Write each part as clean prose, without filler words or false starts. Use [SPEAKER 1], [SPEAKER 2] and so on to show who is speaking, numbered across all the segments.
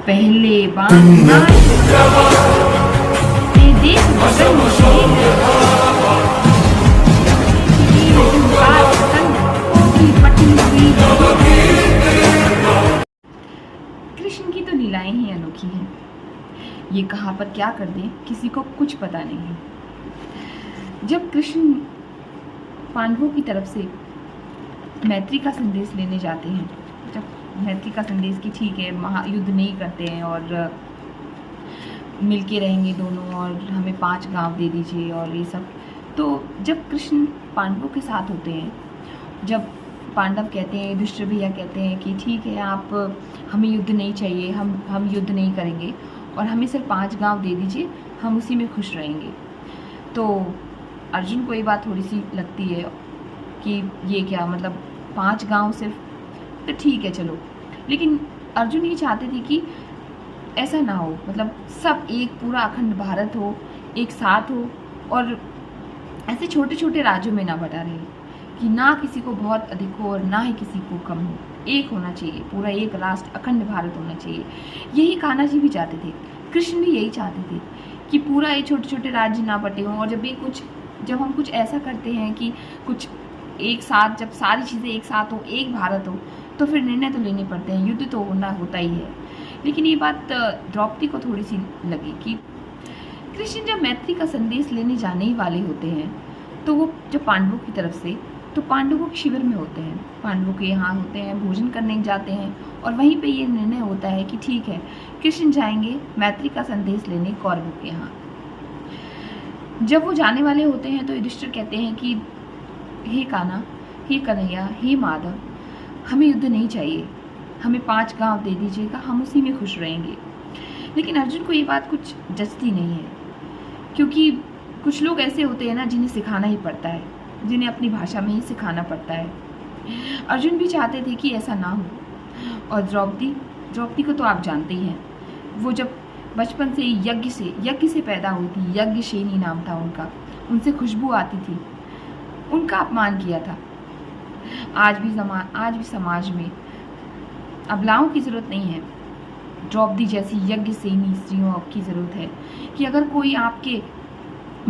[SPEAKER 1] पहले बांधना ये देश बदल शहीद कृष्ण की तो लीलाएं ही अनोखी हैं। ये कहाँ पर क्या कर दें किसी को कुछ पता नहीं। जब कृष्ण पांडवों की तरफ से मैत्री का संदेश लेने जाते हैं, जब मैत्री का संदेश कि ठीक है महायुद्ध नहीं करते हैं और मिलके रहेंगे दोनों और हमें 5 गांव दे दीजिए और ये सब, तो जब कृष्ण पांडवों के साथ होते हैं, जब पांडव कहते हैं, युधिष्ठिर भैया कहते हैं कि ठीक है आप हमें युद्ध नहीं चाहिए, हम युद्ध नहीं करेंगे और हमें सिर्फ 5 गांव दे दीजिए, हम उसी में खुश रहेंगे। तो अर्जुन को ये बात थोड़ी सी लगती है कि ये क्या मतलब 5 गांव सिर्फ, तो ठीक है चलो, लेकिन अर्जुन ये चाहते थे कि ऐसा ना हो, मतलब सब एक पूरा अखंड भारत हो, एक साथ हो और ऐसे छोटे छोटे राज्यों में ना बटा रहे कि ना किसी को बहुत अधिक हो और ना ही किसी को कम हो, एक होना चाहिए, पूरा एक राष्ट्र अखंड भारत होना चाहिए। यही कान्हा जी भी चाहते थे, कृष्ण भी यही चाहते थे कि पूरा ये छोटे छोटे राज्य ना बटे हों। और जब हम कुछ ऐसा करते हैं कि कुछ एक साथ, जब सारी चीज़ें एक साथ हो, एक भारत हो, तो फिर निर्णय तो लेने पड़ते हैं, युद्ध तो होता ही है। लेकिन ये बात द्रौपदी को थोड़ी सी लगी कि कृष्ण जब मैत्री का संदेश लेने जाने ही वाले होते हैं तो वो जब पांडवों की तरफ से, तो पांडवों के शिविर में होते हैं, पांडवों के यहाँ होते हैं, भोजन करने जाते हैं और वहीं पे ये निर्णय होता है कि ठीक है कृष्ण जाएंगे मैत्री का संदेश लेने कौरवों के यहाँ। जब वो जाने वाले होते हैं तो युधिष्ठिर कहते हैं कि हे कान्हा, हे कन्हैया, हे माधव, हमें युद्ध नहीं चाहिए, हमें 5 गांव दे दीजिएगा, हम उसी में खुश रहेंगे। लेकिन अर्जुन को ये बात कुछ जचती नहीं है, क्योंकि कुछ लोग ऐसे होते हैं ना जिन्हें सिखाना ही पड़ता है, जिन्हें अपनी भाषा में ही सिखाना पड़ता है। अर्जुन भी चाहते थे कि ऐसा ना हो। और द्रौपदी को तो आप जानते ही हैं, वो जब बचपन से यज्ञ से पैदा हुई थी, यज्ञसेनी नाम था उनका, उनसे खुशबू आती थी, उनका अपमान किया था। आज भी समाज में अबलाओं की ज़रूरत नहीं है, द्रौपदी जैसी यज्ञसेनी स्त्रियों की ज़रूरत है कि अगर कोई आपके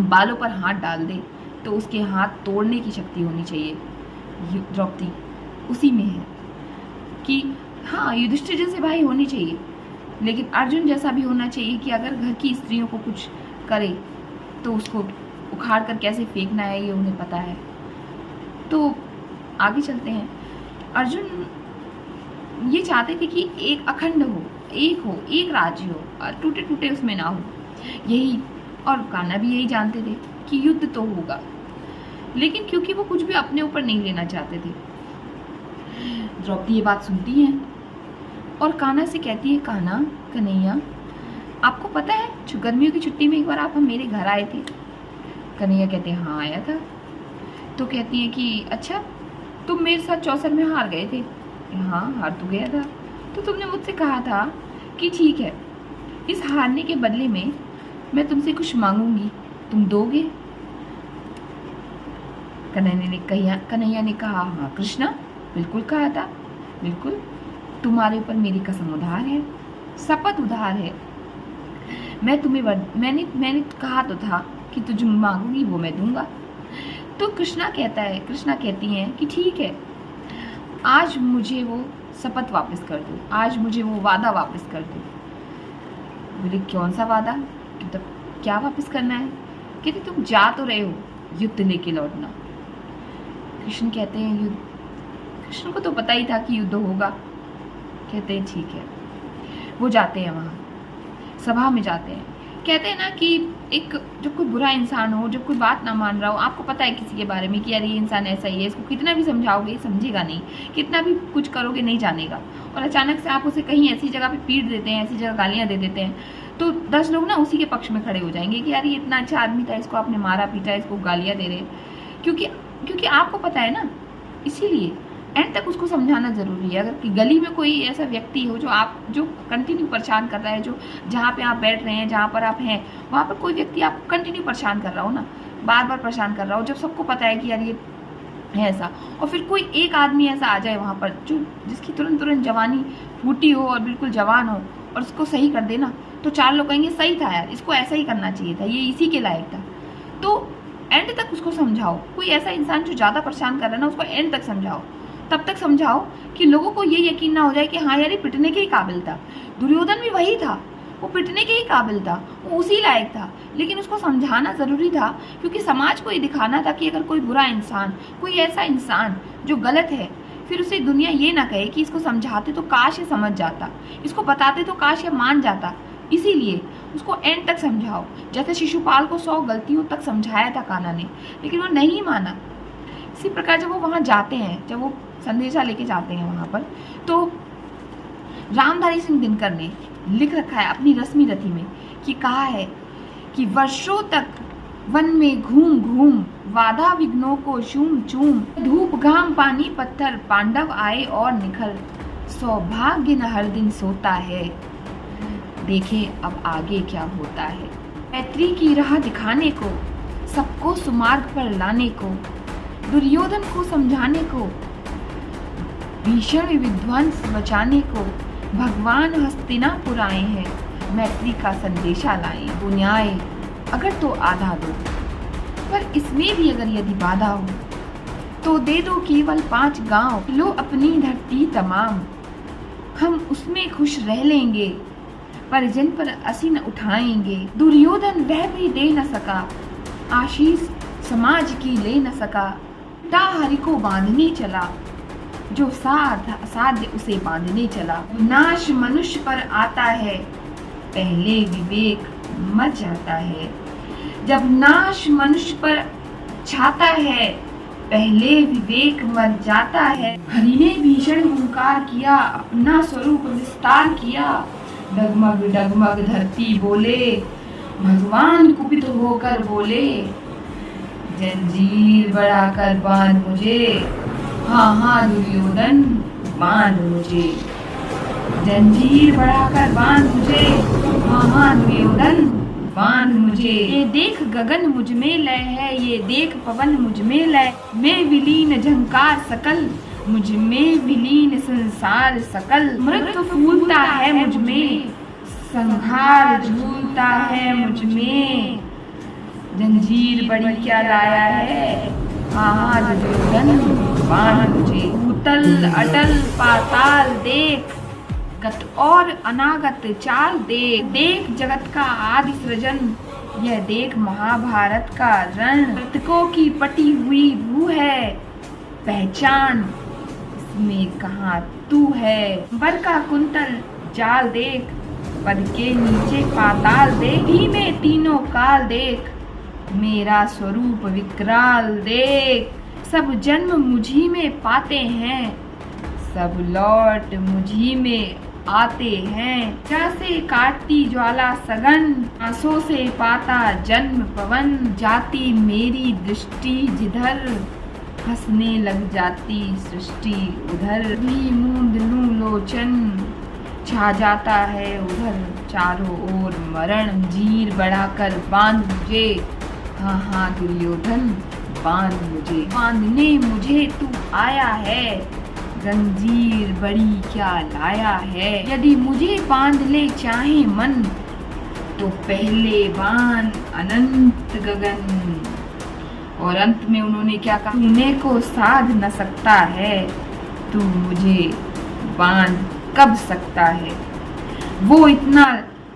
[SPEAKER 1] बालों पर हाथ डाल दे तो उसके हाथ तोड़ने की शक्ति होनी चाहिए। द्रौपदी उसी में है कि हाँ युधिष्ठिर जैसे भाई होने चाहिए, लेकिन अर्जुन जैसा भी होना चाहिए कि अगर घर की स्त्रियों को कुछ करे तो उसको उखाड़ कर कैसे फेंकना है ये उन्हें पता है। तो आगे चलते हैं। अर्जुन ये चाहते थे कि एक अखंड हो, एक राज्य हो और टूटे टूटे उसमें ना हो, यही। और कान्हा भी यही जानते थे कि युद्ध तो होगा, लेकिन क्योंकि वो कुछ भी अपने ऊपर नहीं लेना चाहते थे। द्रौपदी ये बात सुनती है और कान्हा से कहती है, कान्हा, कन्हैया, आपको पता है जो गर्मियों की छुट्टी में एक बार आप मेरे घर आए थे? कन्हैया कहते हैं हाँ आया था। तो कहती है कि अच्छा तुम मेरे साथ चौसर में हार गए थे? हाँ हार तो गया था। तो तुमने मुझसे कहा था कि ठीक है इस हारने के बदले में मैं तुमसे कुछ मांगूंगी, तुम दोगे? कन्हैया ने कहा हाँ कृष्णा, बिल्कुल कहा था, बिल्कुल, तुम्हारे ऊपर मेरी कसम उधार है, शपथ उधार है। मैंने कहा तो था कि तू जो मांगूंगी वो मैं दूंगा। तो कृष्णा कहती हैं कि ठीक है आज मुझे वो शपथ वापस कर दो, आज मुझे वो वादा वापस कर दो। बोले कौन सा वादा, मतलब क्या वापस करना है? कहते तुम जा तो रहे हो, युद्ध लेके लौटना। कृष्ण कहते हैं युद्ध, कृष्ण को तो पता ही था कि युद्ध होगा। कहते हैं ठीक है। वो जाते हैं वहाँ सभा में जाते हैं। कहते हैं ना कि एक जब कोई बुरा इंसान हो, जब कोई बात ना मान रहा हो, आपको पता है किसी के बारे में कि यार ये इंसान ऐसा ही है, इसको कितना भी समझाओगे समझेगा नहीं, कितना भी कुछ करोगे नहीं जानेगा, और अचानक से आप उसे कहीं ऐसी जगह पे पीट देते हैं, ऐसी जगह गालियाँ दे देते हैं, तो 10 लोग ना उसी के पक्ष में खड़े हो जाएंगे कि यार ये इतना अच्छा आदमी था, इसको आपने मारा पीटा, इसको गालियाँ दे रहे हैं। क्योंकि आपको पता है ना, इसीलिए एंड तक उसको समझाना ज़रूरी है। अगर कि गली में कोई ऐसा व्यक्ति हो जो कंटिन्यू परेशान कर रहा है, जो जहाँ पे आप बैठ रहे हैं, जहाँ पर आप हैं, वहाँ पर कोई व्यक्ति आपको कंटिन्यू परेशान कर रहा हो ना, बार बार परेशान कर रहा हो, जब सबको पता है कि यार ये है ऐसा, और फिर कोई एक आदमी ऐसा आ जाए वहाँ पर जो जिसकी तुरंत जवानी फूटी हो और बिल्कुल जवान हो, और उसको सही कर दे ना, तो 4 लोग कहेंगे सही था यार, इसको ऐसा ही करना चाहिए था, ये इसी के लायक था। तो एंड तक उसको समझाओ। कोई ऐसा इंसान जो ज़्यादा परेशान कर रहा है ना, उसको एंड तक समझाओ। तब तक समझाओ कि लोगों को ये यकीन ना हो जाए कि हाँ यार ये पिटने के ही काबिल था। दुर्योधन भी वही था, वो पिटने के ही काबिल था, वो उसी लायक था। लेकिन उसको समझाना ज़रूरी था, क्योंकि समाज को ये दिखाना था कि अगर कोई बुरा इंसान, कोई ऐसा इंसान जो गलत है, फिर उसे दुनिया ये ना कहे कि इसको समझाते तो काश ये समझ जाता, इसको बताते तो काश ये मान जाता। इसीलिए उसको एंड तक समझाओ। जैसे शिशुपाल को 100 गलतियों तक समझाया था कान्हा ने, लेकिन वो नहीं माना। इसी प्रकार जब वो वहाँ जाते हैं, जब वो संदेशा लेके जाते हैं वहाँ पर, तो रामधारी सिंह दिनकर ने लिख रखा है अपनी रश्मि रथी में कि कहा है कि वर्षों तक वन में घूम घूम बाधा विघ्नों को चूम चूम, धूप घाम पानी पत्थर पांडव आए और निखल, सौभाग्य न हर दिन सोता है, देखे अब आगे क्या होता है। मैत्री की राह दिखाने को, सबको सुमार्ग पर लाने को, दुर्योधन को समझाने को, भीषण विध्वंस बचाने को भगवान हस्तिनापुर आए हैं, मैत्री का संदेशा लाए। वो न्याय अगर तो आधा दो, पर इसमें भी अगर यदि बाधा हो तो दे दो केवल 5 गांव, लो अपनी धरती तमाम, हम उसमें खुश रह लेंगे, परिजन पर असी न उठाएंगे। दुर्योधन वह भी दे न सका, आशीष समाज की ले न सका, हरि को बांधने चला, जो साध्य उसे बांधने चला। नाश मनुष्य पर आता है, पहले विवेक मर जाता है। जब नाश मनुष्य पर छाता है, पहले विवेक मर जाता है। हरि ने भीषण हुंकार किया, अपना स्वरूप विस्तार किया, डगमग डगमग धरती बोले, भगवान कुपित होकर बोले, जंजीर बढ़ाकर बांध मुझे, हाँ हाँ दुर्योधन बांध मुझे, जंजीर बढ़ाकर बांध मुझे, हाँ हाँ दुर्योधन बांध मुझे। ये देख गगन मुझ में लय है, ये देख पवन मुझ में लय, मैं विलीन झंकार सकल, मुझ में विलीन संसार सकल। मृत्यु फूलता है मुझ में, संहार झूलता है मुझ में, जंजीर बड़ी क्या लाया है, हाँ हाँ दुर्योधन बांध मुझे। भूतल अटल पाताल देख, गत और अनागत चाल देख, देख जगत का आदि सृजन, यह देख महाभारत का रण, मृतकों की पटी हुई भू है, पहचान इसमें कहाँ तू है। बर का कुंतल जाल देख, पद के नीचे पाताल देख, ही में तीनों काल देख, मेरा स्वरूप विकराल देख। सब जन्म मुझी में पाते हैं, सब लौट मुझी में आते हैं। जैसे काटती ज्वाला सघन, आंसू से पाता जन्म पवन, जाती मेरी दृष्टि जिधर, हंसने लग जाती सृष्टि उधर। भी मूंद लूं लोचन, छा जाता है उधर चारों ओर मरण। जीर बढ़ाकर बांध मुझे, हाँ हाँ दुर्योधन बांध मुझे। बांधने मुझे तू आया है, जंजीर बड़ी क्या लाया है। यदि मुझे बांध ले चाहे मन, तो पहले बांध अनंत गगन। और अंत में उन्होंने क्या कहा, तूने को साध न सकता है, तू मुझे बांध कब सकता है। वो इतना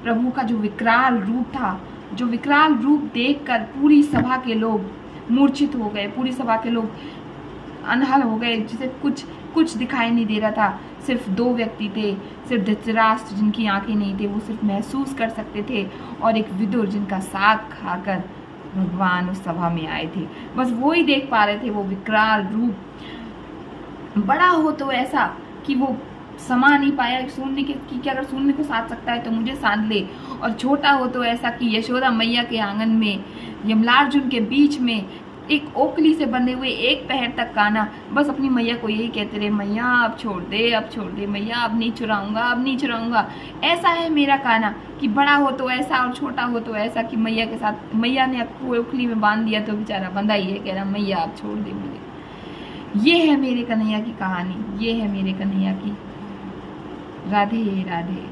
[SPEAKER 1] प्रभु का जो विकराल रूप था, जो विकराल रूप देखकर पूरी सभा के लोग मूर्छित हो गए, पूरी सभा के लोग अनहल हो गए, जिसे कुछ दिखाई नहीं दे रहा था। सिर्फ 2 व्यक्ति थे, सिर्फ धृतराष्ट्र जिनकी आंखें नहीं थी, वो सिर्फ महसूस कर सकते थे, और एक विदुर जिनका साग खाकर भगवान उस सभा में आए थे। बस वो ही देख पा रहे थे वो विकराल रूप। बड़ा हो तो ऐसा कि वो समा नहीं पाया सुनने के कि अगर सुनने को साध सकता है तो मुझे साध ले, और छोटा हो तो ऐसा कि यशोदा मैया के आंगन में यमलार्जुन के बीच में एक ओखली से बंधे हुए एक पैर तक कान्हा बस अपनी मैया को यही कहते रहे, मैया अब छोड़ दे, अब छोड़ दे मैया, अब नहीं चुराऊंगा, अब नहीं चुराऊंगा। ऐसा है मेरा कान्हा कि बड़ा हो तो ऐसा और छोटा हो तो ऐसा कि मैया के साथ, मैया ने ओखली में बांध दिया तो बेचारा बंधा ही है, कह रहा मैया अब छोड़ दे मुझे। ये है मेरे कन्हैया की कहानी, ये है मेरे कन्हैया की। राधे राधे।